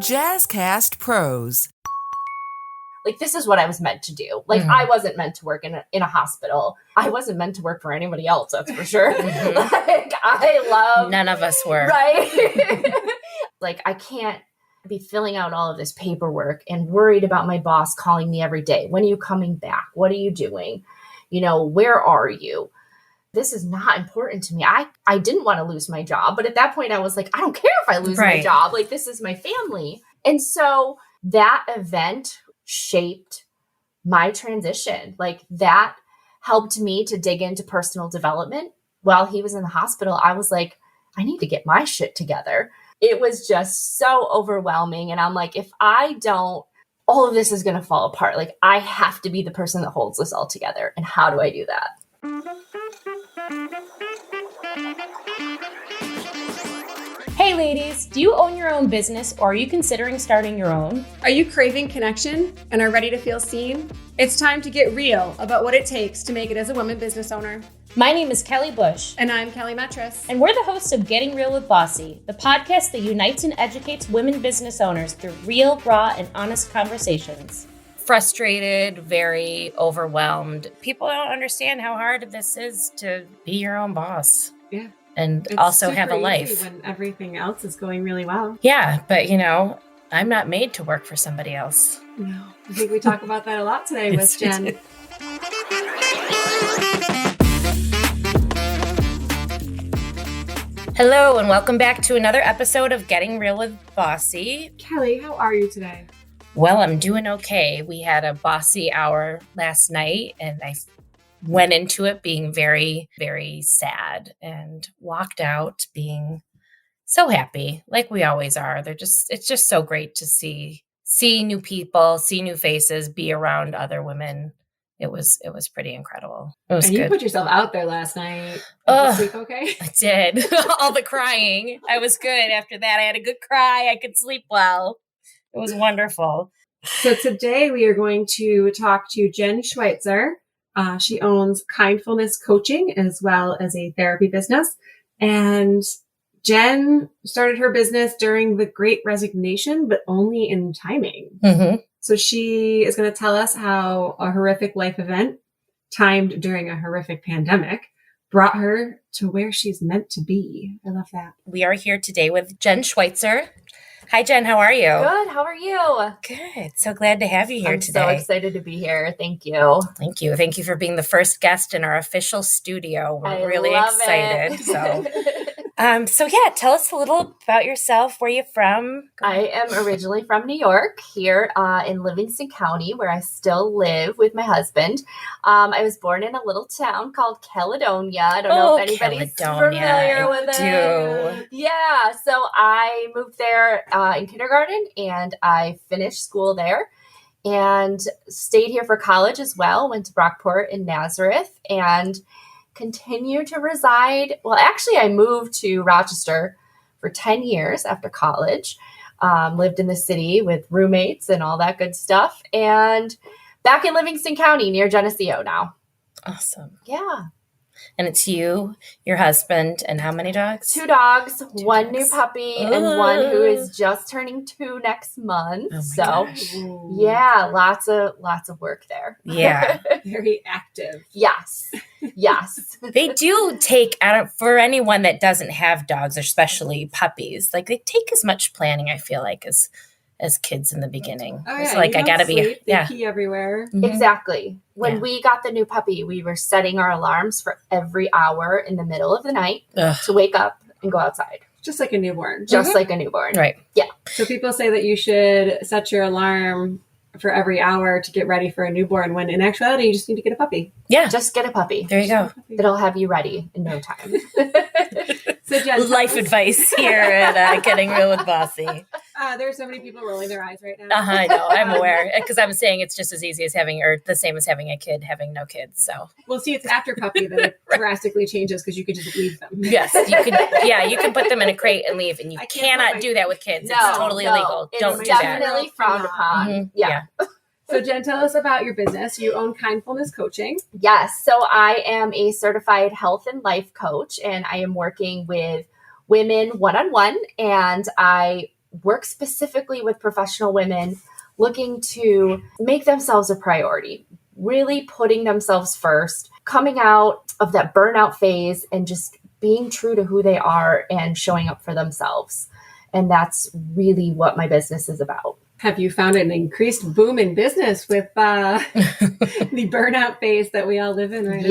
Jazzcast Pros. Like, this is what I was meant to do. Like, I wasn't meant to work in a hospital. I wasn't meant to work for anybody else, that's for sure. Like, I love... None of us were. Right? Like, I can't be filling out all of this paperwork and worried about my boss calling me every day. When are you coming back? What are you doing? You know, where are you? This is not important to me. I didn't want to lose my job. But at that point, I was like, I don't care if I lose my job. Like, this is my family. And so that event shaped my transition. Like, that helped me to dig into personal development. While he was in the hospital, I was like, I need to get my shit together. It was just so overwhelming. And I'm like, if I don't, all of this is going to fall apart. Like, I have to be the person that holds this all together. And how do I do that? Hey ladies, do you own your own business or are you considering starting your own? Are you craving connection and are ready to feel seen? It's time to get real about what it takes to make it as a woman business owner. My name is Kelly Bush. And I'm Kelly Metris. And we're the hosts of Getting Real with Bossy, the podcast that unites and educates women business owners through real, raw, and honest conversations. Frustrated, very overwhelmed. People don't understand how hard this is to be your own boss. Yeah. And it's also have a life. When everything else is going really well. Yeah, but you know, I'm not made to work for somebody else. No, I think we talk about that a lot today with Jen. Hello, and welcome back to another episode of Getting Real with Bossy. Kelly, how are you today? Well, I'm doing okay. We had a bossy hour last night, and I went into it being very, very sad and walked out being so happy, like we always are. It's just so great to see new people, see new faces, be around other women. It was pretty incredible. It was and good. You put yourself out there last night. Did you sleep okay? I did. All the crying. I was good after that. I had a good cry. I could sleep well. It was wonderful. So today we are going to talk to Jen Schwytzer. She owns Kindfulness Coaching as well as a therapy business. And Jen started her business during the Great Resignation, but only in timing. Mm-hmm. So she is going to tell us how a horrific life event timed during a horrific pandemic brought her to where she's meant to be. I love that. We are here today with Jen Schwytzer. Hi, Jen. How are you? Good. How are you? Good. So glad to have you here today. I'm so excited to be here. Thank you. Thank you. Thank you for being the first guest in our official studio. We're really excited. So yeah, tell us a little about yourself. Where are you from? I am originally from New York, here in Livingston County, where I still live with my husband. I was born in a little town called Caledonia. I don't know if anybody's familiar with it. Yeah, so I moved there in kindergarten, and I finished school there and stayed here for college as well. Went to Brockport in Nazareth and continue to reside. Well, actually, I moved to Rochester for 10 years after college, lived in the city with roommates and all that good stuff, and back in Livingston County near Geneseo now. Awesome. Yeah. And it's you, your husband, and how many dogs? 2 dogs, one new puppy, and one who is just turning 2 next month. Oh so, gosh. Yeah, lots of work there. Yeah. Very active. Yes. They do take, for anyone that doesn't have dogs, especially puppies, like they take as much planning, I feel like, as kids in the beginning. Oh, it's yeah, like, I gotta sleep. be, They pee everywhere. Mm-hmm. Exactly. When we got the new puppy, we were setting our alarms for every hour in the middle of the night to wake up and go outside. Just like a newborn. Like a newborn. Right. Yeah. So people say that you should set your alarm for every hour to get ready for a newborn, when in actuality, you just need to get a puppy. Yeah. Just get a puppy. There you go. It'll have you ready in no time. So Jen, life advice here at Getting Real with Bossy. There's so many people rolling their eyes right now. I know. I'm aware, because I'm saying it's just as easy as having, or the same as having a kid, having no kids. So we'll see. It's after puppy that it drastically changes, because you could just leave them. Yes, you could. Yeah, you can put them in a crate and leave, and you cannot do that with kids. It's totally illegal. Don't do that. Definitely frowned upon. Mm-hmm. Yeah. So Jen, tell us about your business. You own Kindfulness Coaching. Yes. So I am a certified health and life coach, and I am working with women one-on-one, and I work specifically with professional women looking to make themselves a priority, really putting themselves first, coming out of that burnout phase and just being true to who they are and showing up for themselves. And that's really what my business is about. Have you found an increased boom in business with the burnout phase that we all live in right now?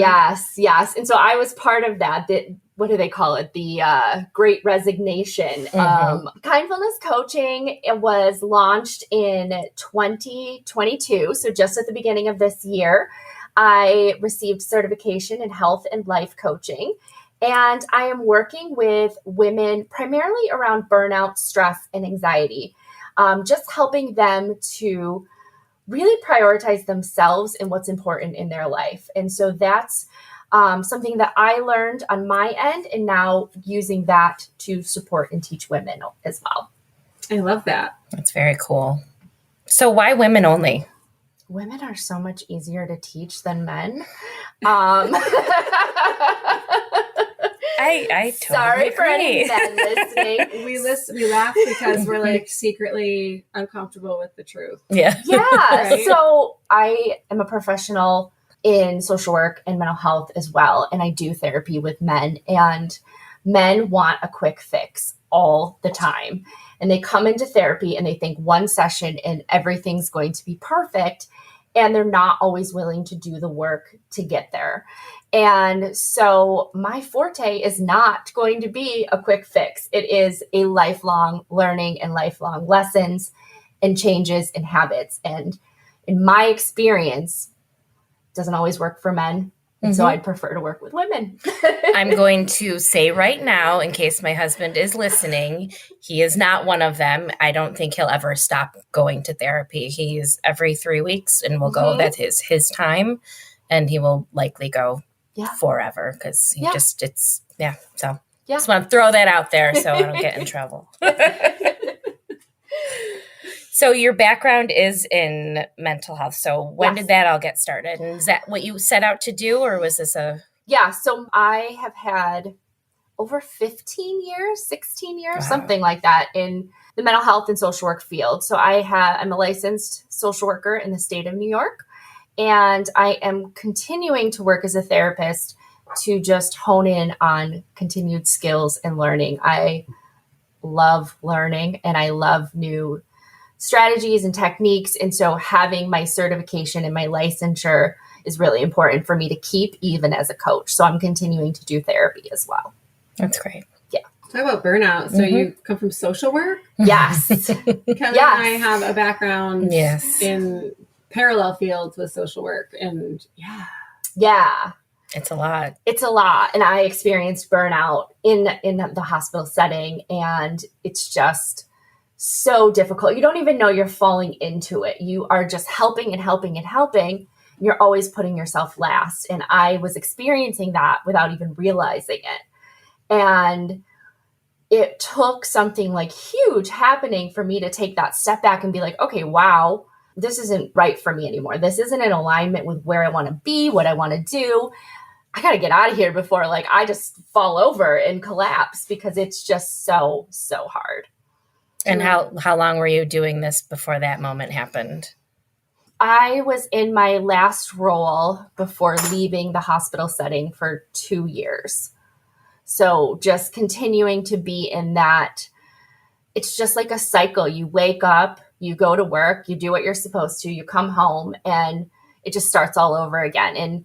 Yes. And so I was part of that. What do they call it? The Great Resignation. Kindfulness Coaching, it was launched in 2022. So just at the beginning of this year, I received certification in health and life coaching. And I am working with women primarily around burnout, stress, and anxiety. Just helping them to really prioritize themselves and what's important in their life. And so that's something that I learned on my end, and now using that to support and teach women as well. I love that. That's very cool. So why women only? Women are so much easier to teach than men. I totally Sorry agree. for any men listening. We laugh because we're like secretly uncomfortable with the truth. Yeah. Right? So I am a professional in social work and mental health as well. And I do therapy with men, and men want a quick fix all the time. And they come into therapy and they think one session and everything's going to be perfect. And they're not always willing to do the work to get there. And so my forte is not going to be a quick fix. It is a lifelong learning and lifelong lessons and changes in habits. And in my experience, it doesn't always work for men. And so I'd prefer to work with women. I'm going to say right now, in case my husband is listening, he is not one of them. I don't think he'll ever stop going to therapy. He's every 3 weeks and will go. That is his time. And he will likely go forever because he just want to throw that out there so I don't get in trouble. So your background is in mental health. So when did that all get started? And is that what you set out to do, or was this a... Yeah, so I have had over 15 years, 16 years, something like that in the mental health and social work field. So I'm a licensed social worker in the state of New York, and I am continuing to work as a therapist to just hone in on continued skills and learning. I love learning and I love new strategies and techniques. And so having my certification and my licensure is really important for me to keep even as a coach. So I'm continuing to do therapy as well. That's great. Yeah. Talk about burnout. So you come from social work? Yes. Kelly and I have a background in parallel fields with social work. And yeah. It's a lot. It's a lot. And I experienced burnout in the hospital setting. And it's just so difficult. You don't even know you're falling into it. You are just helping and helping and helping. You're always putting yourself last. And I was experiencing that without even realizing it. And it took something like huge happening for me to take that step back and be like, okay, wow, this isn't right for me anymore. This isn't in alignment with where I want to be, what I want to do. I got to get out of here before I just fall over and collapse, because it's just so, so hard. And how long were you doing this before that moment happened? I was in my last role before leaving the hospital setting for 2 years. So just continuing to be in that, it's just like a cycle. You wake up, you go to work, you do what you're supposed to, you come home, and it just starts all over again. And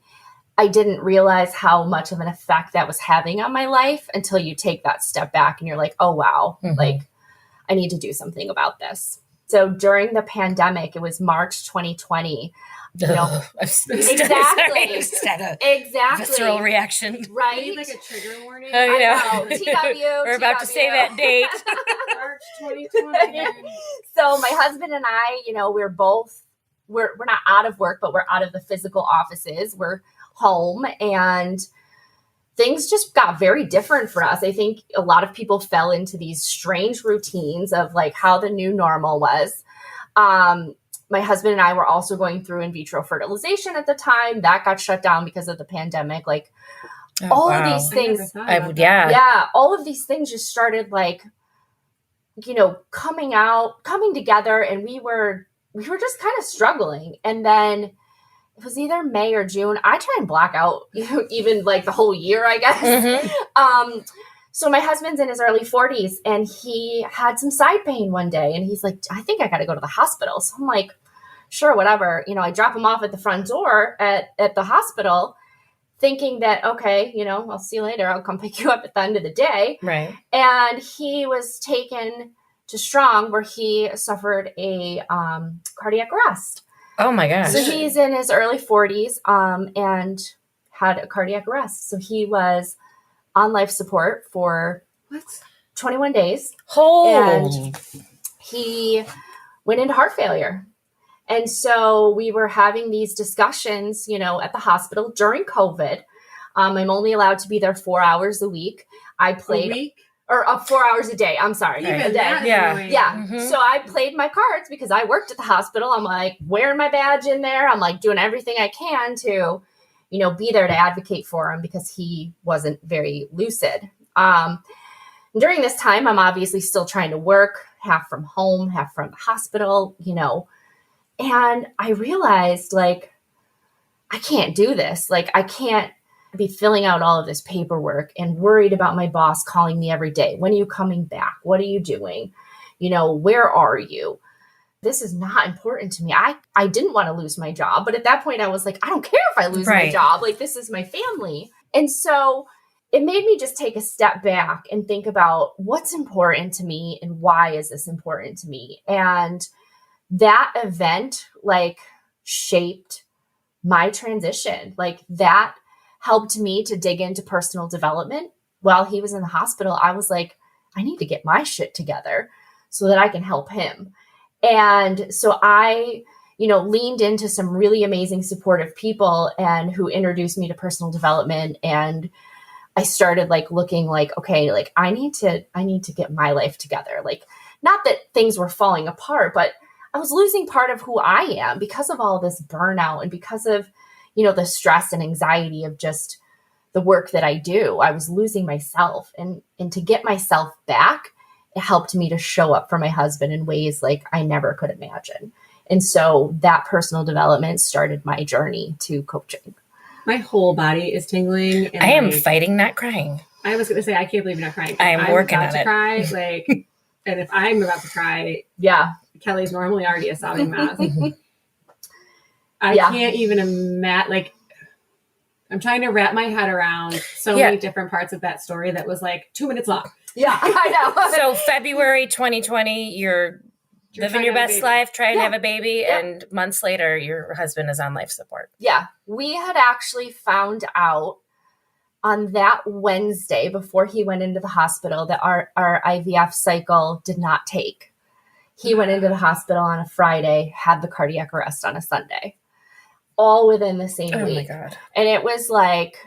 I didn't realize how much of an effect that was having on my life until you take that step back and you're like, oh, wow, I need to do something about this. So during the pandemic, it was March 2020. Exactly. Exactly. Visceral reaction. Right? Need like a trigger warning. I know. TW. We're about to say that date. March 2020. So my husband and I, we're not out of work, but we're out of the physical offices. We're home, and things just got very different for us. I think a lot of people fell into these strange routines of how the new normal was. My husband and I were also going through in vitro fertilization at the time. That got shut down because of the pandemic. All of these things. Yeah. All of these things just started coming together, and we were just kind of struggling. And then it was either May or June. I try and block out even like the whole year, I guess. Mm-hmm. So my husband's in his early 40s, and he had some side pain one day, and he's like, I think I got to go to the hospital. So I'm like, sure, whatever. I drop him off at the front door at the hospital, thinking that, okay, I'll see you later. I'll come pick you up at the end of the day. Right. And he was taken to Strong, where he suffered a cardiac arrest. Oh my gosh. So he's in his early 40s and had a cardiac arrest. So he was on life support for 21 days. And he went into heart failure. And so we were having these discussions, at the hospital during COVID. I'm only allowed to be there 4 hours a week. I played 4 hours a day. I'm sorry. Even a day. that, Yeah. Mm-hmm. So I played my cards because I worked at the hospital. I'm like wearing my badge in there. I'm like doing everything I can to, be there to advocate for him because he wasn't very lucid. During this time, I'm obviously still trying to work, half from home, half from the hospital, and I realized like, I can't do this. Like, I can't be filling out all of this paperwork and worried about my boss calling me every day. When are you coming back? What are you doing? Where are you? This is not important to me. I didn't want to lose my job. But at that point, I was like, I don't care if I lose my job. Like, this is my family. And so it made me just take a step back and think about what's important to me and why is this important to me? And that event, like, shaped my transition. Like, that helped me to dig into personal development. While he was in the hospital, I was like, I need to get my shit together so that I can help him. And so I, leaned into some really amazing supportive people and who introduced me to personal development. And I started like looking like, okay, like I need to get my life together. Like, not that things were falling apart, but I was losing part of who I am because of all this burnout and because of, the stress and anxiety of just the work that I do. I was losing myself, and to get myself back, it helped me to show up for my husband in ways like I never could imagine. And so that personal development started my journey to coaching. My whole body is tingling. And I am fighting not crying. I was going to say, I can't believe you're not crying. I am working on it. I'm about to cry, like, and if I'm about to cry, yeah, Kelly's normally already a sobbing mess. I can't even imagine, like, I'm trying to wrap my head around so many different parts of that story that was like 2 minutes long. Yeah, I know. So February 2020, you're living your best life, trying to have a baby, and months later, your husband is on life support. Yeah, we had actually found out on that Wednesday before he went into the hospital that our IVF cycle did not take. He went into the hospital on a Friday, had the cardiac arrest on a Sunday, all within the same week. Oh my God. And it was like,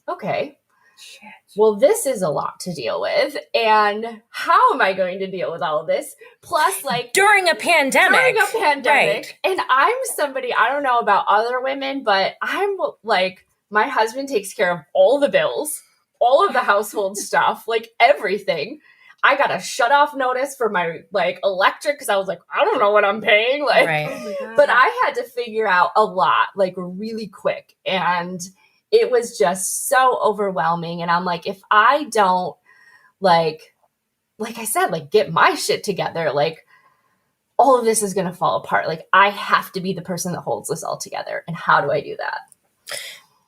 okay, shit. Well, this is a lot to deal with. And how am I going to deal with all of this? Plus, like, during a pandemic. Right. And I'm somebody, I don't know about other women, but I'm like, my husband takes care of all the bills, all of the household stuff, like everything. I got a shut off notice for my like electric because I was like, I don't know what I'm paying. Like, but I had to figure out a lot, like really quick. And it was just so overwhelming. And I'm like, if I don't like I said, like get my shit together, like all of this is going to fall apart. Like I have to be the person that holds this all together. And how do I do that?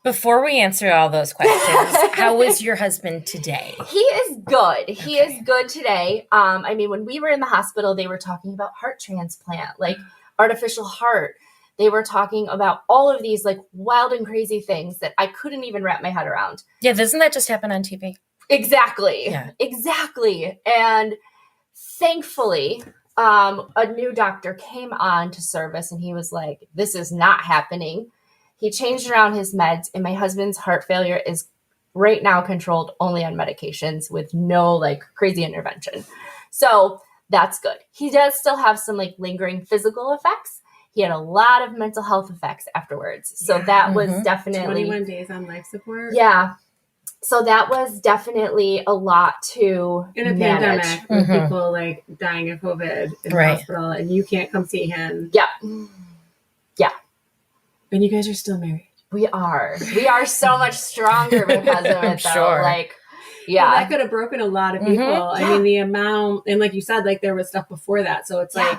Before we answer all those questions, how is your husband today? He is good. He is good today. I mean, when we were in the hospital, they were talking about heart transplant, like artificial heart. They were talking about all of these like wild and crazy things that I couldn't even wrap my head around. Yeah, doesn't that just happen on TV? Exactly. Yeah. Exactly. And thankfully, a new doctor came on to service and he was like, this is not happening. He changed around his meds, and my husband's heart failure is right now controlled only on medications with no like crazy intervention. So that's good. He does still have some like lingering physical effects. He had a lot of mental health effects afterwards. So that was definitely 21 days on life support. Yeah. So that was definitely a lot to in a manage. pandemic with people like dying of COVID in the hospital and you can't come see him. Yeah. Yeah. And you guys are still married. We are so much stronger because of it though. Sure. Like, yeah. Well, that could have broken a lot of people. I mean, the amount, and like you said, like there was stuff before that. So it's like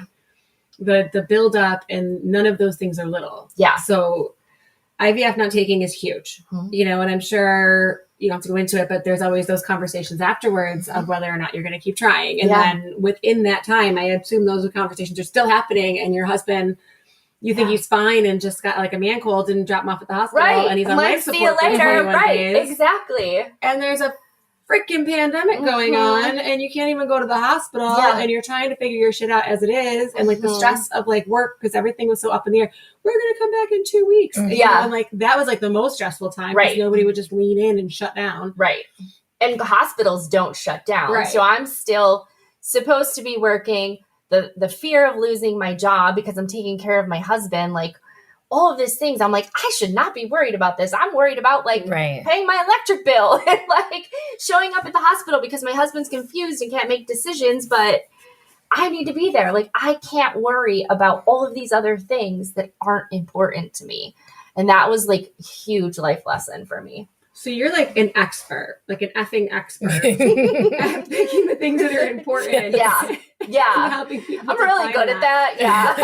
the build up and none of those things are little. Yeah. So IVF not taking is huge, you know, and I'm sure you don't have to go into it, but there's always those conversations afterwards of whether or not you're going to keep trying. And then within that time, I assume those conversations are still happening and your husband, you think he's fine and just got like a man cold, didn't drop him off at the hospital and he's on life support. See you later. For 21 days. Exactly. And there's a freaking pandemic going on and you can't even go to the hospital and you're trying to figure your shit out as it is. And like the stress of like work, because everything was so up in the air. We're going to come back in 2 weeks. You know, and like, that was like the most stressful time. Because nobody would just lean in and shut down. Right. And hospitals don't shut down. Right. So I'm still supposed to be working. The fear of losing my job because I'm taking care of my husband, like all of these things, I'm like, I should not be worried about this. I'm worried about like paying my electric bill and like showing up at the hospital because my husband's confused and can't make decisions, but I need to be there. Like I can't worry about all of these other things that aren't important to me. And that was like a huge life lesson for me. So you're like an expert, like an effing expert at picking the things that are important. Yeah. Yeah. Helping people I'm really good at that. Yeah.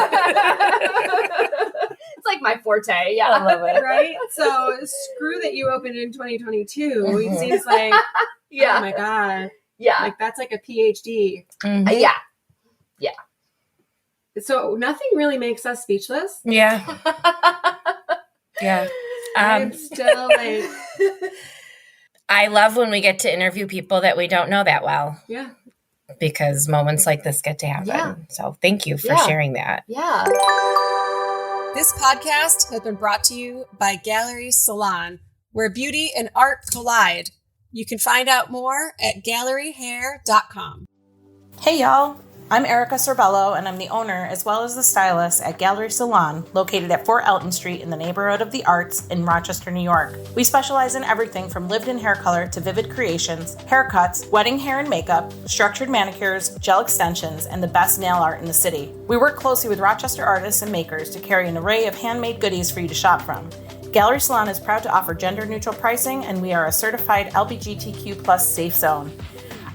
It's like my forte. Yeah. I love it. Right? So screw that you opened in 2022. It seems like, oh my God. Yeah. Like that's like a PhD. Yeah. Yeah. So nothing really makes us speechless. Yeah. Yeah. I'm still like, I love when we get to interview people that we don't know that well. Yeah. Because moments like this get to happen. Yeah. So thank you for sharing that. Yeah. This podcast has been brought to you by Gallery Salon, where beauty and art collide. You can find out more at galleryhair.com. Hey y'all, I'm Erica Sorbello and I'm the owner as well as the stylist at Gallery Salon, located at 4 Elton Street in the neighborhood of the Arts in Rochester, New York. We specialize in everything from lived-in hair color to vivid creations, haircuts, wedding hair and makeup, structured manicures, gel extensions, and the best nail art in the city. We work closely with Rochester artists and makers to carry an array of handmade goodies for you to shop from. Gallery Salon is proud to offer gender-neutral pricing, and we are a certified LGBTQ+ safe zone.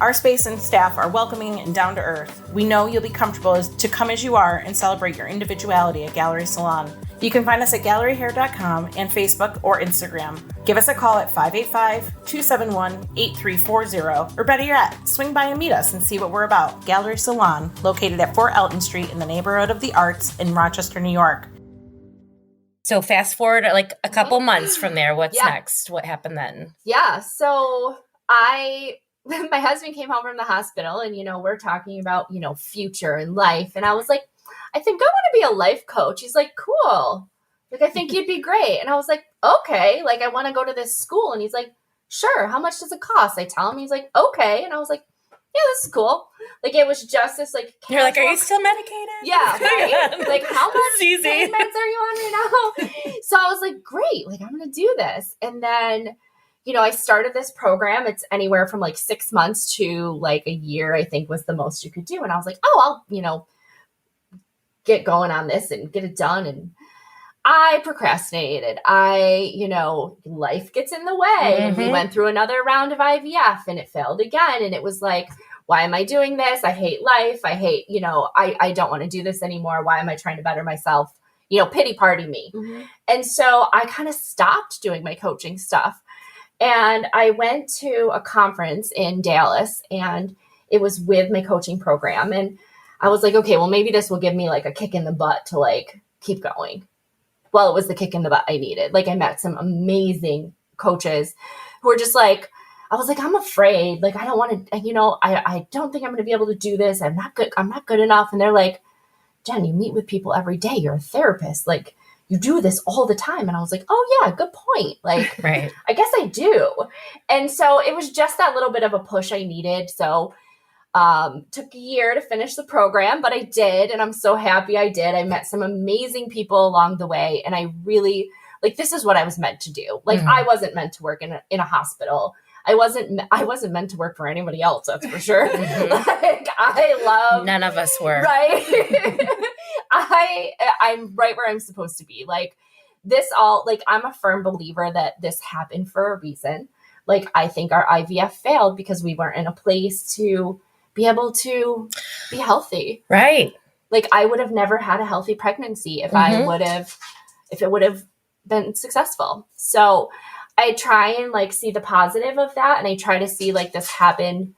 Our space and staff are welcoming and down to earth. We know you'll be comfortable to come as you are and celebrate your individuality at Gallery Salon. You can find us at galleryhair.com and Facebook or Instagram. Give us a call at 585-271-8340, or better yet, swing by and meet us and see what we're about. Gallery Salon, located at 4 Elton Street in the neighborhood of the Arts in Rochester, New York. So fast forward like a couple months from there. What's next? What happened then? Yeah. So my husband came home from the hospital and, you know, we're talking about, you know, future and life. And I was like, I think I want to be a life coach. He's like, cool. Like, I think you'd be great. And I was like, okay, like I want to go to this school. And he's like, sure. How much does it cost? I tell him, he's like, okay. And I was like, yeah, this is cool. Like, it was just this like, you're like, are you still medicated? Yeah. Right? Like, how much easy. pain meds are you on right now? So I was like, great. Like, I'm going to do this. And then, you know, I started this program. It's anywhere from like 6 months to like a year, I think was the most you could do. And I was like, oh, I'll, you know, get going on this and get it done. And I procrastinated. You know, life gets in the way. And we went through another round of IVF and it failed again. And it was like, why am I doing this? I hate life. I hate, you know, I don't want to do this anymore. Why am I trying to better myself? You know, pity party me. And so I kind of stopped doing my coaching stuff. And I went to a conference in Dallas and it was with my coaching program. And I was like, okay, well, maybe this will give me like a kick in the butt to like keep going. Well, it was the kick in the butt I needed. Like I met some amazing coaches who were just like, I was like, I'm afraid. Like, I don't want to, you know, I don't think I'm going to be able to do this. I'm not good enough. And they're like, Jen, you meet with people every day. You're a therapist. Like, you do this all the time. And I was like, oh yeah, good point. Like, right. I guess I do. And so it was just that little bit of a push I needed. So took a year to finish the program, but I did. And I'm so happy I did. I met some amazing people along the way. And I really, like, this is what I was meant to do. Like, I wasn't meant to work in a hospital. I wasn't meant to work for anybody else, that's for sure. Like, I love, None of us were. right. I'm right where I'm supposed to be. Like, I'm a firm believer that this happened for a reason. Like, I think our IVF failed because we weren't in a place to be able to be healthy. Right. Like, I would have never had a healthy pregnancy if if it would have been successful. So I try and like see the positive of that. And I try to see like this happen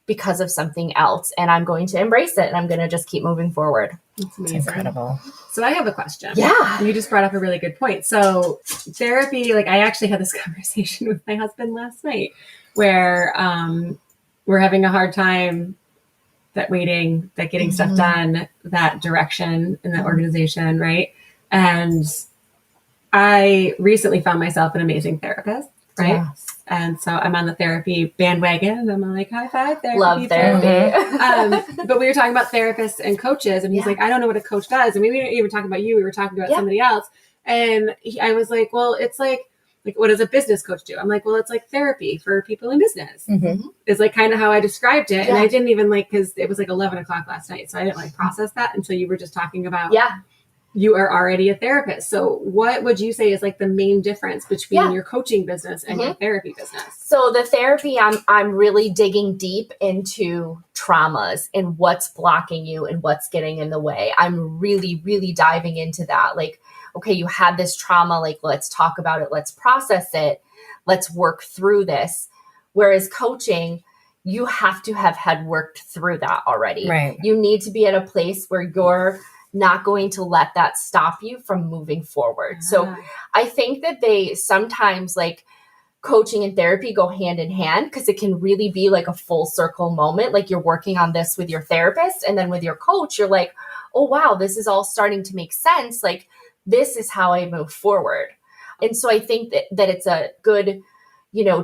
because of something else. And I'm going to embrace it. And I'm going to just keep moving forward. That's amazing. It's incredible. So I have a question. Yeah. You just brought up a really good point. So therapy, like I actually had this conversation with my husband last night where we're having a hard time getting stuff done, that direction in that organization, right? And I recently found myself an amazing therapist, right? Yes. And so I'm on the therapy bandwagon and I'm like, high five, therapy. Love therapy. But we were talking about therapists and coaches and he's like, I don't know what a coach does. And we didn't even talk about you. We were talking about somebody else. And I was like, well, it's like, what does a business coach do? I'm like, well, it's like therapy for people in business. Is like kind of how I described it. And I didn't even because it was like 11 o'clock last night. So I didn't process that until you were just talking about, you are already a therapist. So what would you say is like the main difference between your coaching business and your therapy business? So the therapy, I'm really digging deep into traumas and what's blocking you and what's getting in the way. I'm really, really diving into that. Like, okay, you had this trauma, like, let's talk about it. Let's process it. Let's work through this. Whereas coaching, you have to have had worked through that already. Right. You need to be at a place where you're not going to let that stop you from moving forward. So I think that they sometimes like coaching and therapy go hand in hand because it can really be like a full circle moment. Like you're working on this with your therapist and then with your coach, you're like, oh, wow, this is all starting to make sense. Like this is how I move forward. And so I think that it's a good,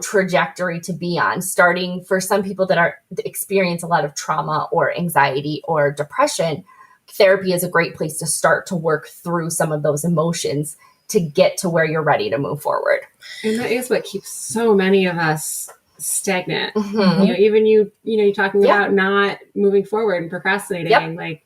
trajectory to be on, starting for some people that experience a lot of trauma or anxiety or depression. Therapy is a great place to start to work through some of those emotions to get to where you're ready to move forward. And that is what keeps so many of us stagnant. Even you talking about not moving forward and procrastinating, like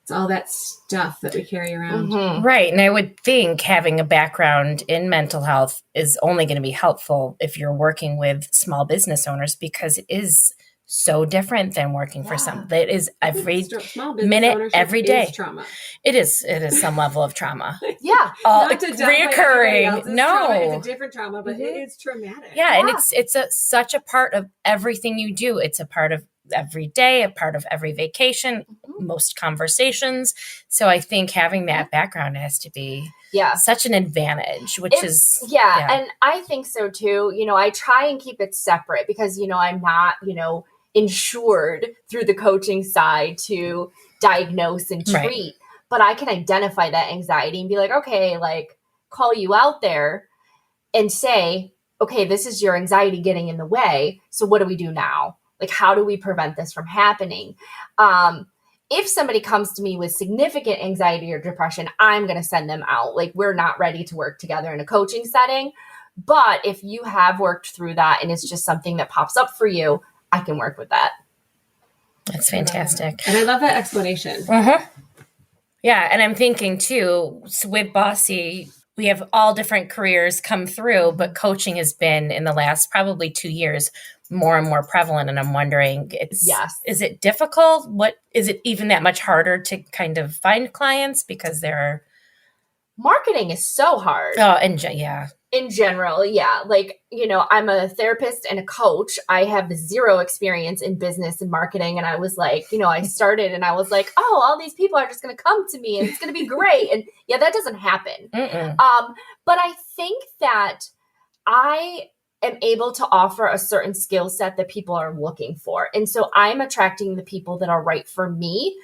it's all that stuff that we carry around. Right. And I would think having a background in mental health is only going to be helpful if you're working with small business owners because it is so different than working for some. That is every minute, every day. Trauma. It is some level of trauma. Not to reoccurring. No, trauma. It's a different trauma, but it is traumatic. Yeah, and it's such a part of everything you do. It's a part of every day, a part of every vacation, most conversations. So I think having that background has to be such an advantage, and I think so too. I try and keep it separate because, I'm not, insured through the coaching side to diagnose and treat, Right. but I can identify that anxiety and be like, okay, like call you out there and say, okay, this is your anxiety getting in the way. So what do we do now? Like, how do we prevent this from happening? If somebody comes to me with significant anxiety or depression, I'm going to send them out. Like, we're not ready to work together in a coaching setting. But if you have worked through that and it's just something that pops up for you, I can work with that. That's fantastic. And I love that explanation. Yeah. And I'm thinking too, with Bossy, we have all different careers come through, but coaching has been in the last probably 2 years more and more prevalent. And I'm wondering, is it difficult? What is it even that much harder to kind of find clients because marketing is so hard. Oh, in general, like, I'm a therapist and a coach. I have zero experience in business and marketing. And I was like, I started and I was like, oh, all these people are just going to come to me and it's going to be great. And that doesn't happen. But I think that I am able to offer a certain skill set that people are looking for. And so I'm attracting the people that are right for me.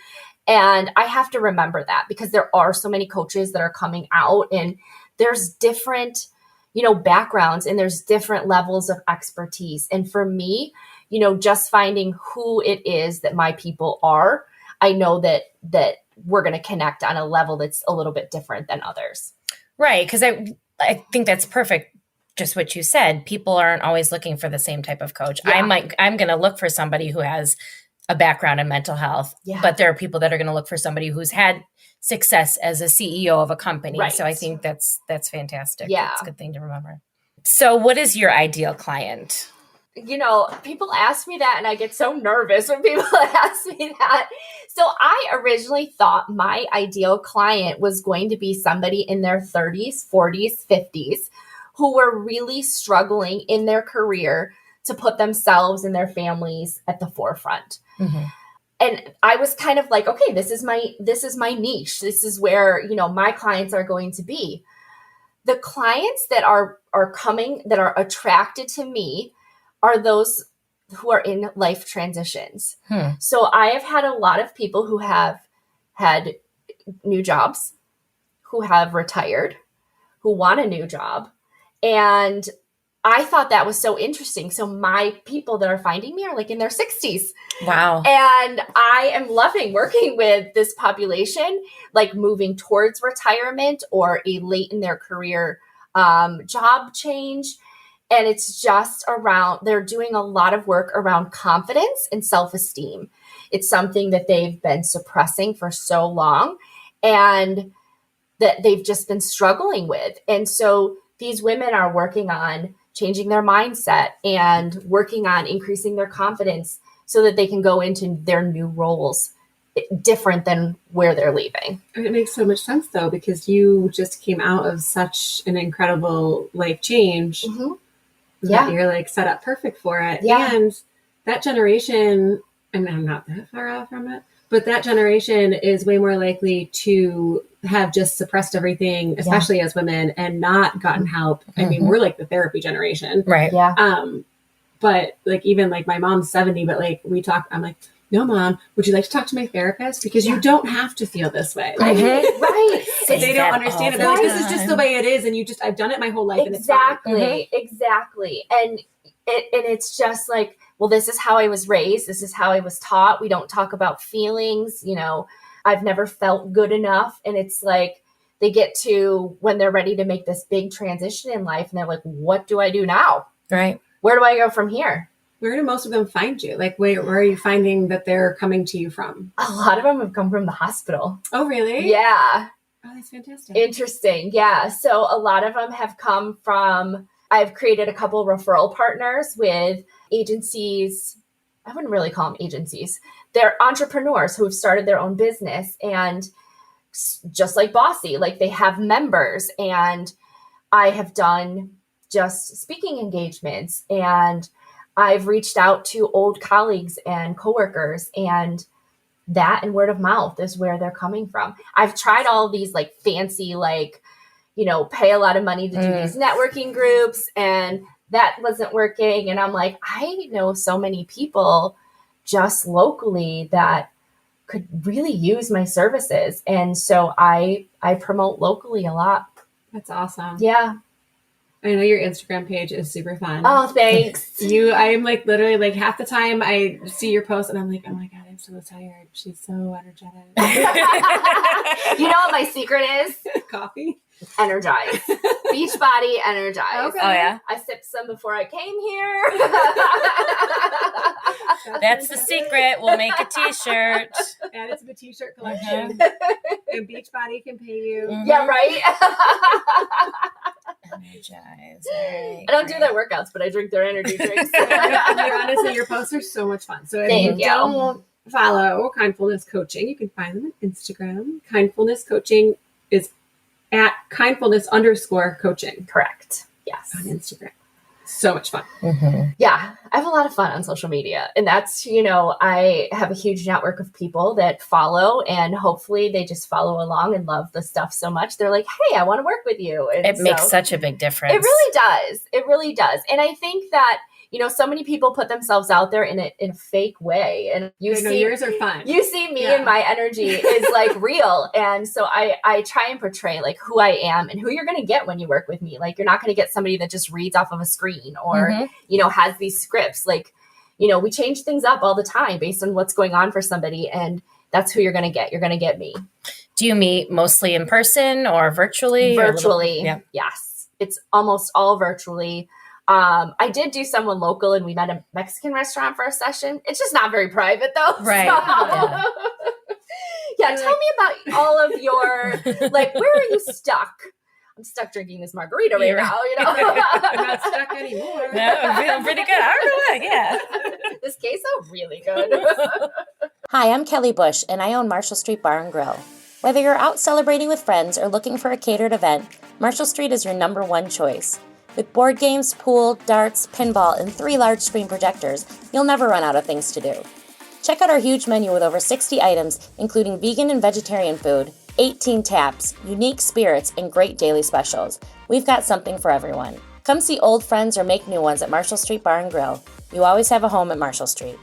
And I have to remember that because there are so many coaches that are coming out and there's different backgrounds and there's different levels of expertise. And for me, just finding who it is that my people are, I know that we're going to connect on a level that's a little bit different than others. Right. Because I think that's perfect just what you said, people aren't always looking for the same type of coach. Yeah. I'm going to look for somebody who has a background in mental health, but there are people that are going to look for somebody who's had success as a CEO of a company. Right. So I think that's fantastic. Yeah. That's a good thing to remember. So what is your ideal client? People ask me that and I get so nervous when people ask me that. So I originally thought my ideal client was going to be somebody in their 30s, 40s, 50s who were really struggling in their career to put themselves and their families at the forefront. Mm-hmm. And I was kind of like, okay, this is my niche. This is where, my clients are going to be. The clients that are coming, that are attracted to me, are those who are in life transitions. So I have had a lot of people who have had new jobs, who have retired, who want a new job. And I thought that was so interesting. So my people that are finding me are like in their 60s. Wow. And I am loving working with this population, like moving towards retirement or a late in their career job change. And it's just around, they're doing a lot of work around confidence and self-esteem. It's something that they've been suppressing for so long and that they've just been struggling with. And so these women are working on changing their mindset and working on increasing their confidence so that they can go into their new roles different than where they're leaving. It makes so much sense though, because you just came out of such an incredible life change. Mm-hmm. That you're like set up perfect for it. Yeah. And that generation, and I'm not that far off from it, but that generation is way more likely to have just suppressed everything, especially as women, and not gotten help. I mean, we're like the therapy generation. Right. Yeah. But like, even like my mom's 70, but like we talk, I'm like, no, Mom, would you like to talk to my therapist? Because you don't have to feel this way. Like, Right. they don't understand it. They're like, this is just the way it is. And I've done it my whole life. Exactly. Exactly. And it's just like, well, this is how I was raised. This is how I was taught. We don't talk about feelings. I've never felt good enough. And it's like, they get to when they're ready to make this big transition in life and they're like, what do I do now? Right. Where do I go from here? Where do most of them find you? Like, where are you finding that they're coming to you from? A lot of them have come from the hospital. Oh, really? Yeah. Oh, that's fantastic. Interesting. Yeah. So a lot of them have come from, I've created a couple referral partners with agencies. I wouldn't really call them agencies. They're entrepreneurs who have started their own business, and just like Bossy, like they have members, and I have done just speaking engagements, and I've reached out to old colleagues and coworkers, and that and word of mouth is where they're coming from. I've tried all these like fancy, like, pay a lot of money to do these networking groups, and that wasn't working. And I'm like, I know so many people just locally that could really use my services. And so I promote locally a lot. That's awesome. Yeah. I know your Instagram page is super fun. Oh, thanks. I'm like literally like half the time I see your post and I'm like, oh my God, I'm so tired. She's so energetic. You know what my secret is? Coffee. Energized. Beachbody energized. Okay. Oh, yeah. I sipped some before I came here. That's the secret. We'll make a t-shirt. Add it to the t-shirt collection. And Beachbody can pay you. Yeah, right? Energize. Right, I don't do their workouts, but I drink their energy drinks. Honestly, your posts are so much fun. So if Thank you. don't follow Kindfulness Coaching, you can find them on Instagram. Kindfulness Coaching is at kindfulness_coaching. Correct. Yes. On Instagram. So much fun. Yeah, I have a lot of fun on social media. And that's, I have a huge network of people that follow, and hopefully they just follow along and love the stuff so much. They're like, hey, I want to work with you. And It makes such a big difference. It really does. It really does. And I think that, so many people put themselves out there in a fake way. And yours are fun. You see me and my energy is like real. And so I try and portray like who I am and who you're going to get when you work with me. Like, you're not going to get somebody that just reads off of a screen or, has these scripts. Like, we change things up all the time based on what's going on for somebody. And that's who you're going to get. You're going to get me. Do you meet mostly in person or virtually? Virtually. Yeah. Yes. it's almost all virtually. I did do someone local, and we met a Mexican restaurant for a session. It's just not very private though. Right. So. Yeah, tell me about all of your, like, where are you stuck? I'm stuck drinking this margarita right now, I'm not stuck anymore. No, I'm feeling pretty good. I don't know what, yeah. This queso really good. Hi, I'm Kelly Bush, and I own Marshall Street Bar and Grill. Whether you're out celebrating with friends or looking for a catered event, Marshall Street is your number one choice. With board games, pool, darts, pinball, and 3 large screen projectors, you'll never run out of things to do. Check out our huge menu with over 60 items, including vegan and vegetarian food, 18 taps, unique spirits, and great daily specials. We've got something for everyone. Come see old friends or make new ones at Marshall Street Bar and Grill. You always have a home at Marshall Street.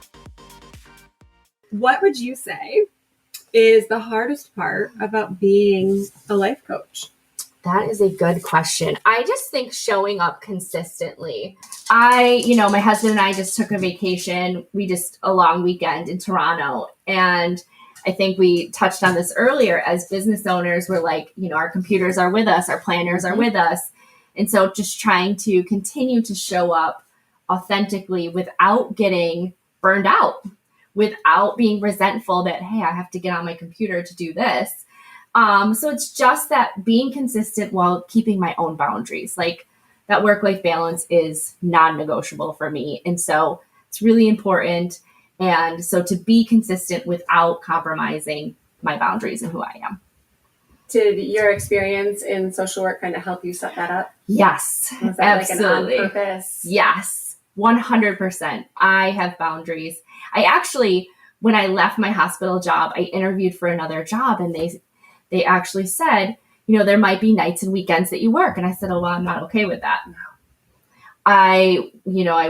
What would you say is the hardest part about being a life coach? That is a good question. I just think showing up consistently. My husband and I just took a vacation. A long weekend in Toronto. And I think we touched on this earlier. As business owners, we're like, our computers are with us, our planners are with us. And so just trying to continue to show up authentically without getting burned out, without being resentful that, hey, I have to get on my computer to do this. So it's just that being consistent while keeping my own boundaries. Like, that work-life balance is non-negotiable for me. And so it's really important. And so to be consistent without compromising my boundaries and who I am. Did your experience in social work kind of help you set that up? Yes, Was that absolutely. Like an on purpose? Yes, 100%. I have boundaries. I actually, when I left my hospital job, I interviewed for another job, and they actually said, there might be nights and weekends that you work. And I said, oh, well, I'm not okay with that. No. I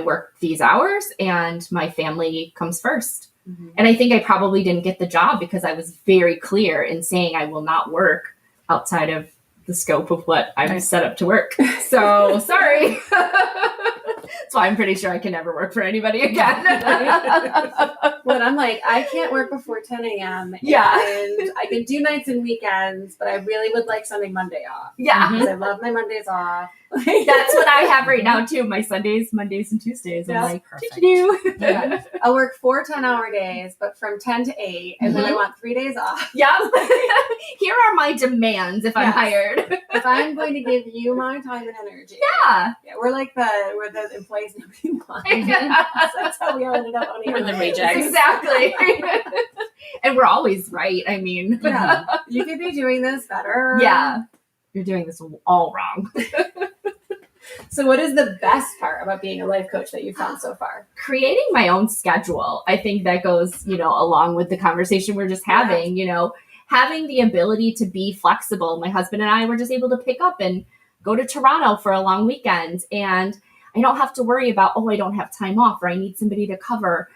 work these hours and my family comes first. Mm-hmm. And I think I probably didn't get the job because I was very clear in saying I will not work outside of the scope of what I'm set up to work. So sorry. That's why I'm pretty sure I can never work for anybody again. Well, I'm like, I can't work before 10 a.m. Yeah. And I can do nights and weekends, but I really would like Sunday, Monday off. Yeah. Because I love my Mondays off. That's what I have right now too. My Sundays, Mondays, and Tuesdays. Yeah. I'm like, Perfect. Yeah. I'll work 4 10-hour days, but from 10 to 8, and then I want 3 days off. Yep. Here are my demands if I'm hired. If I'm going to give you my time and energy. Yeah. We're the employees nobody wants. So that's how we all ended up on We're the here. rejects. Exactly. And we're always right. I mean, Yeah. You could be doing this better. yeah. You're doing this all wrong. So what is the best part about being a life coach that you've found so far? Creating my own schedule. I think that goes, along with the conversation we're just having, having the ability to be flexible. My husband and I were just able to pick up and go to Toronto for a long weekend. And I don't have to worry about, I don't have time off or I need somebody to cover.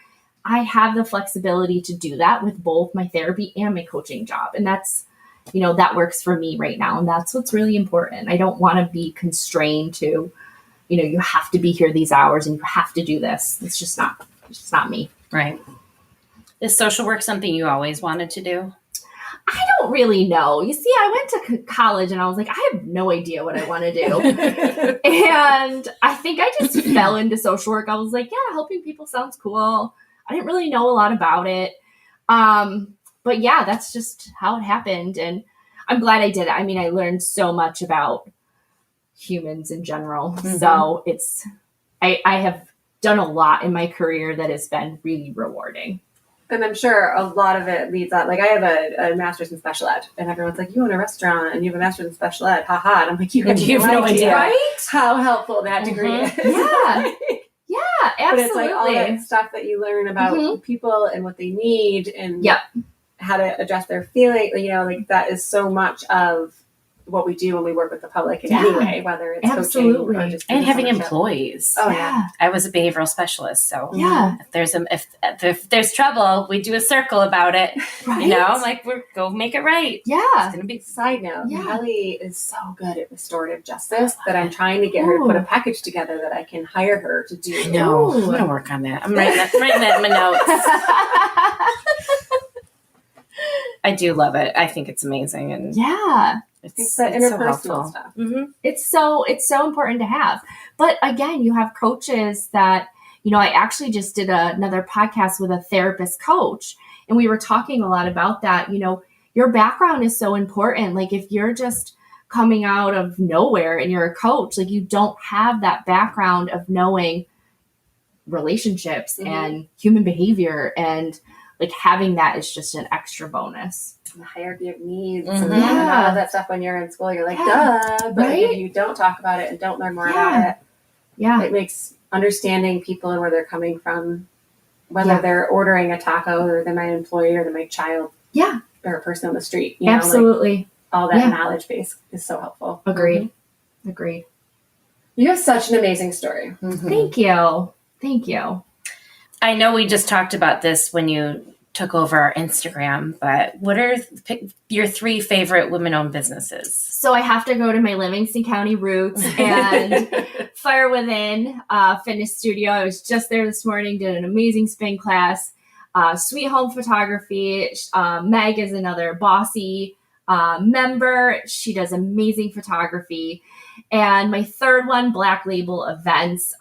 I have the flexibility to do that with both my therapy and my coaching job. And that's, that works for me right now. And that's what's really important. I don't want to be constrained to, you have to be here these hours and you have to do this. It's just not me. Right. Is social work something you always wanted to do? I don't really know. You see, I went to college and I was like, I have no idea what I want to do. And I think I just fell into social work. I was like, yeah, helping people sounds cool. I didn't really know a lot about it. But yeah, that's just how it happened. And I'm glad I did it. I mean, I learned so much about humans in general. Mm-hmm. So I have done a lot in my career that has been really rewarding. And I'm sure a lot of it leads on. Like, I have a master's in special ed, and everyone's like, you own a restaurant and you have a master's in special ed. Ha ha. And I'm like, you have no idea, right? How helpful that degree is. Yeah. Yeah, absolutely. But it's like all that stuff that you learn about people and what they need and how to address their feeling. Like that is so much of what we do when we work with the public in any way, whether it's coaching or just and having employees. Oh yeah. I was a behavioral specialist, so if there's trouble, we do a circle about it. Right? Like we're go make it right. Yeah. It's gonna be Side note, Yeah. Kelly is so good at restorative justice that I'm trying to get her to put a package together that I can hire her to do. No, I'm gonna work on that. I'm writing that in my notes. I do love it. I think it's amazing, and It's the so interpersonal helpful. stuff. Mm-hmm. It's so important to have. But again, you have coaches that, I actually just did another podcast with a therapist coach, and we were talking a lot about that. Your background is so important. Like if you're just coming out of nowhere and you're a coach, like you don't have that background of knowing relationships and human behavior, and like having that is just an extra bonus. The hierarchy of needs Mhm. and all of that stuff when you're in school, you're like, duh. But if you don't talk about it and don't learn more about it, it makes understanding people and where they're coming from, whether they're ordering a taco or they're my employee or they're my child or a person on the street. Absolutely. Like, all that knowledge base is so helpful. Agreed. Mm-hmm. Agreed. You have such an amazing story. Mm-hmm. Thank you. Thank you. I know we just talked about this when you took over our Instagram, but what are your 3 favorite women-owned businesses? So I have to go to my Livingston County roots and Fire Within Fitness Studio. I was just there this morning, did an amazing spin class. Sweet Home Photography. Meg is another bossy member. She does amazing photography. And my third one, Black Label Events.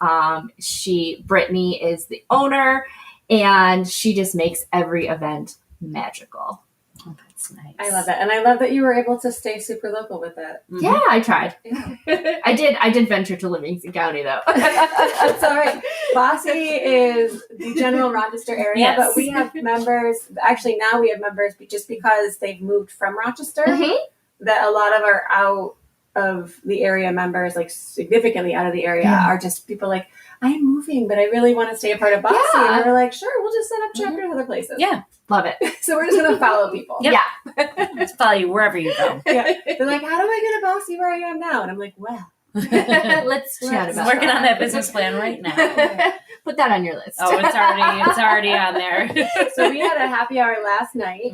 Brittany is the owner, and she just makes every event magical. Oh, that's nice. I love it. And I love that you were able to stay super local with it. Mm-hmm. Yeah, I tried. Yeah. I did venture to Livingston County though. That's all right. Bossy is the general Rochester area, Yes. but we have members. Actually, now we have members just because they've moved from Rochester. Mhm. That a lot of our out of the area members, like significantly out of the area, are just people like, I'm moving, but I really want to stay a part of Bossy. Yeah. And we're like, sure, we'll just set up chapters other places. Yeah. Love it. So we're just going to follow people. Yep. Yeah. Let's follow you wherever you go. Yeah. They're like, how do I get a Bossy where I am now? And I'm like, well, Let's chat I'm about working that. on that business plan right now. Put that on your list. Oh, it's already on there. so we had a happy hour last night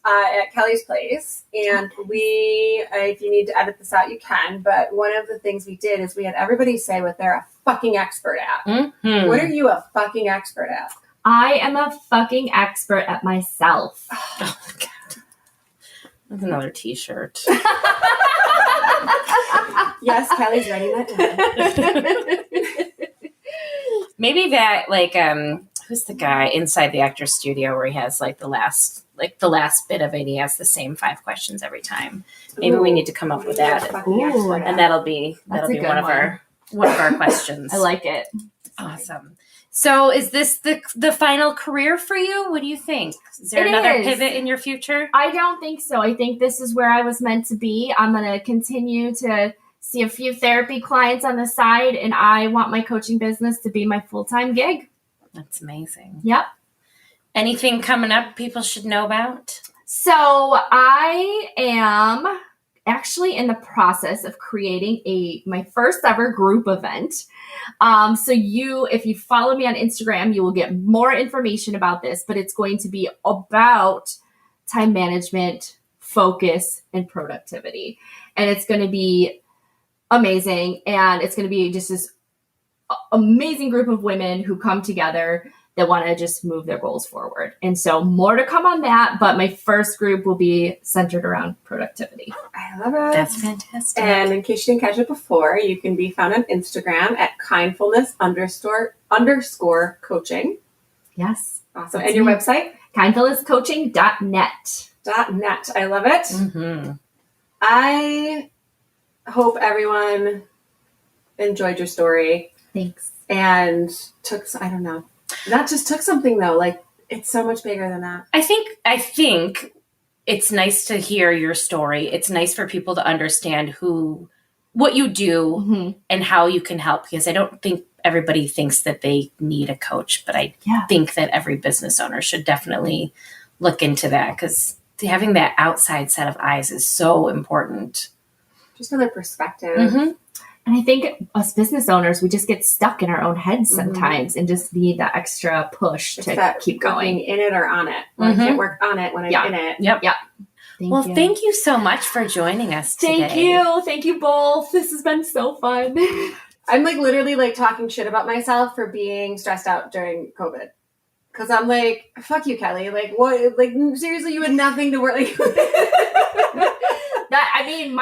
at Kelly's place, and we, if you need to edit this out, you can, but one of the things we did is we had everybody say what they're a fucking expert at. Mm-hmm. What are you a fucking expert at? I am a fucking expert at myself. Oh my God. That's another t-shirt. Yes, Kelly's writing that down. Maybe that, like, who's the guy inside the actor's studio where he has like the last bit of it, he has the same 5 questions every time. Maybe we need to come up with that, Ooh, and that'll be a good one of our questions. I like it. Awesome. So is this the final career for you? What do you think? Is there It another is. pivot in your future? I don't think so. I think this is where I was meant to be. I'm going to continue to see a few therapy clients on the side, and I want my coaching business to be my full-time gig. That's amazing. Yep. Anything coming up people should know about? So I am actually in the process of creating my first ever group event. So if you follow me on Instagram, you will get more information about this, but it's going to be about time management, focus, and productivity. And it's going to be amazing. And it's going to be just this amazing group of women who come together that want to just move their goals forward. And so more to come on that, but my first group will be centered around productivity. I love it. That's fantastic. And in case you didn't catch it before, you can be found on Instagram at kindfulness_coaching. Yes. Awesome. And your website? kindfulnesscoaching.net. .net. I love it. Mm-hmm. I hope everyone enjoyed your story Thanks. and took something though. Like, it's so much bigger than that. I think it's nice to hear your story. It's nice for people to understand what you do and how you can help, because I don't think everybody thinks that they need a coach, but I think that every business owner should definitely look into that, because having that outside set of eyes is so important. Just another perspective. And I think us business owners, we just get stuck in our own heads sometimes and just need that extra push to keep going. In it or on it. Well, I can't work on it when I'm in it. Yep. Thank you so much for joining us today. Thank you both. This has been so fun. I'm like literally like talking shit about myself for being stressed out during COVID. Cause I'm like, fuck you, Kelly. Like, what? Like, seriously, you had nothing to work. Like, I mean,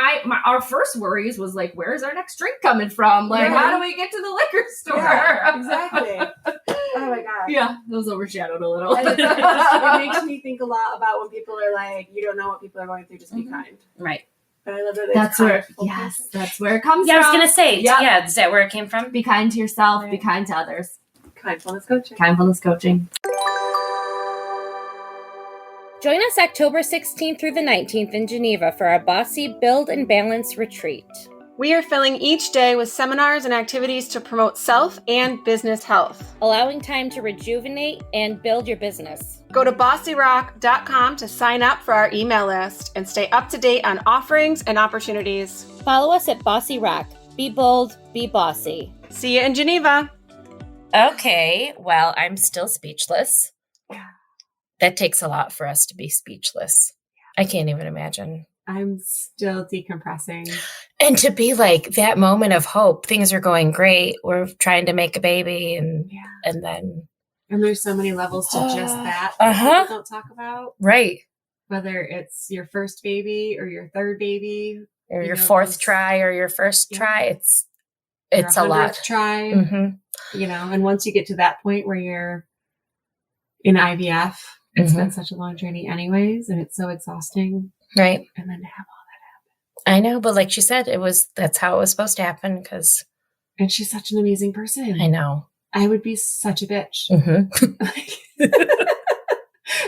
our first worries was like, where's our next drink coming from? Like, how do we get to the liquor store? Yeah, exactly. Oh my God. Yeah, that was overshadowed a little. And it makes me think a lot about when people are like, you don't know what people are going through, just be kind. Right. But I love that. That's where it comes Yeah, from. I was going to say, Yep. yeah, is that where it came from? Be kind to yourself, Right. be kind to others. Kindfulness coaching. Kindfulness coaching. Join us October 16th through the 19th in Geneva for our Bossy Build and Balance Retreat. We are filling each day with seminars and activities to promote self and business health. Allowing time to rejuvenate and build your business. Go to bossyrock.com to sign up for our email list and stay up to date on offerings and opportunities. Follow us at Bossy Rock. Be bold, be bossy. See you in Geneva. Okay, well, I'm still speechless. That takes a lot for us to be speechless. I can't even imagine. I'm still decompressing. And to be like that moment of hope, things are going great. We're trying to make a baby and then And there's so many levels to just that Uh-huh. people don't talk about. right. Whether it's your first baby or your third baby. Or You your know, fourth just- try or your first try. It's your a lot. 100th try. Mm-hmm. You know, and once you get to that point where you're in IVF, it's been such a long journey anyways, and it's so exhausting. Right. And then to have I know, but like she said, that's how it was supposed to happen because and she's such an amazing person. I know. I would be such a bitch. Mm-hmm. I'd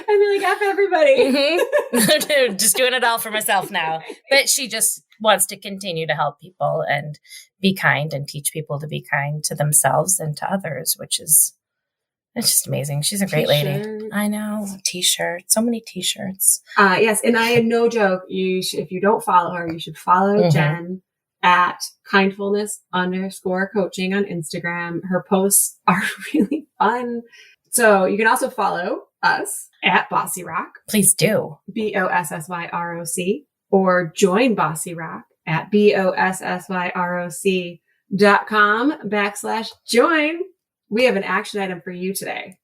be like, F everybody. Mm-hmm. Just doing it all for myself now. But she just wants to continue to help people and be kind and teach people to be kind to themselves and to others, it's just amazing. She's a great lady. T-shirt. I know. T-shirts. So many T-shirts. Yes, and I had no joke. If you don't follow her, you should follow Jen at kindfulness_coaching on Instagram. Her posts are really fun. So you can also follow us at Bossy Rock, Please do. BOSSYROC, or join Bossy Rock at BOSSYROC.com/join. We have an action item for you today.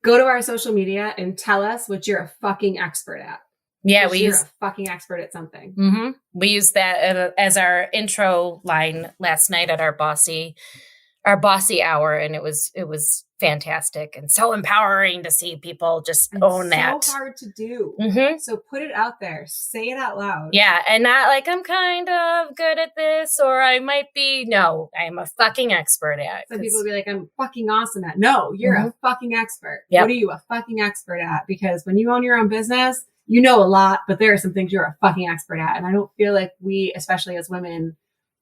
Go to our social media and tell us what you're a fucking expert at. Yeah, You're a fucking expert at something. Mm-hmm. We used that as our intro line last night at our bossy hour, and it was fantastic and so empowering to see people just own that. So hard to do. Mm-hmm. So put it out there. Say it out loud. Yeah, and not like I'm kind of good at this or I might be. No, I'm a fucking expert at. Some people will be like, I'm fucking awesome at. No, you're a fucking expert. Yep. What are you a fucking expert at? Because when you own your own business, you know a lot, but there are some things you're a fucking expert at. And I don't feel like we, especially as women,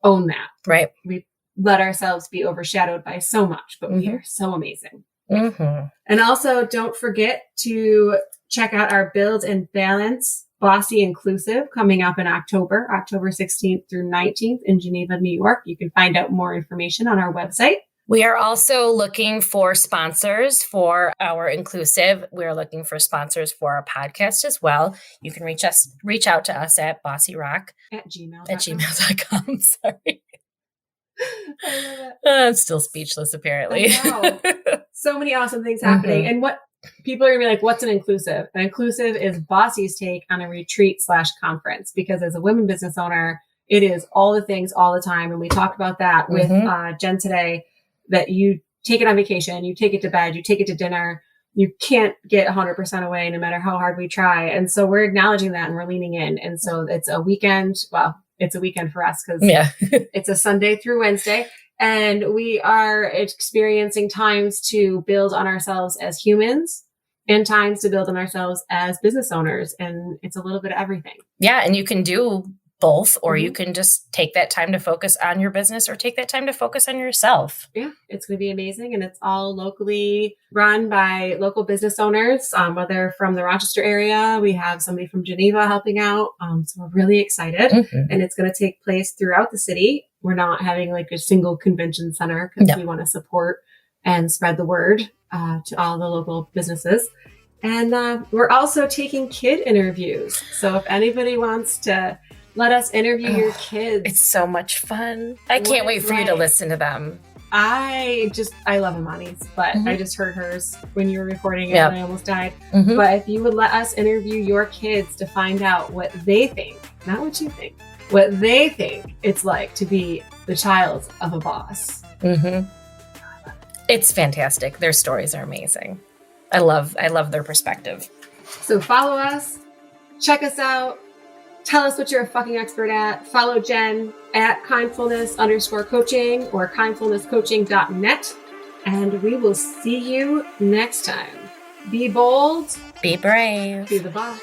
own that. Right. We let ourselves be overshadowed by so much, but we are so amazing. Mm-hmm. And also don't forget to check out our Build and Balance Bossy Inclusive coming up in October 16th through 19th in Geneva, New York. You can find out more information on our website. We are also looking for sponsors for our inclusive. We're looking for sponsors for our podcast as well. You can reach out to us at bossyrock At gmail.com. at gmail.com. Sorry. I love it. I'm still speechless, apparently. I know. So many awesome things happening. And what people are going to be like, what's an inclusive? An inclusive is Bossy's take on a retreat/conference, because as a women business owner, it is all the things all the time. And we talked about that with Jen today, that you take it on vacation, you take it to bed, you take it to dinner. You can't get 100% away no matter how hard we try. And so we're acknowledging that and we're leaning in. And so it's a weekend. Well, it's a weekend for us because it's a Sunday through Wednesday. And we are experiencing times to build on ourselves as humans and times to build on ourselves as business owners. And it's a little bit of everything. Yeah. And you can do both, or you can just take that time to focus on your business or take that time to focus on yourself. Yeah, it's going to be amazing. And it's all locally run by local business owners, whether from the Rochester area. We have somebody from Geneva helping out. So we're really excited. And it's going to take place throughout the city. We're not having like a single convention center because we want to support and spread the word to all the local businesses. And we're also taking kid interviews. So if anybody wants to let us interview your kids. It's so much fun. I can't wait for you to listen to them. I love Imani's, but I just heard hers when you were recording it and I almost died. But if you would let us interview your kids to find out what they think, not what you think, what they think it's like to be the child of a boss. Mm-hmm. It's fantastic. Their stories are amazing. I love their perspective. So follow us, check us out, tell us what you're a fucking expert at. Follow Jen at kindfulness_coaching or kindfulnesscoaching.net. And we will see you next time. Be bold. Be brave. Be the boss.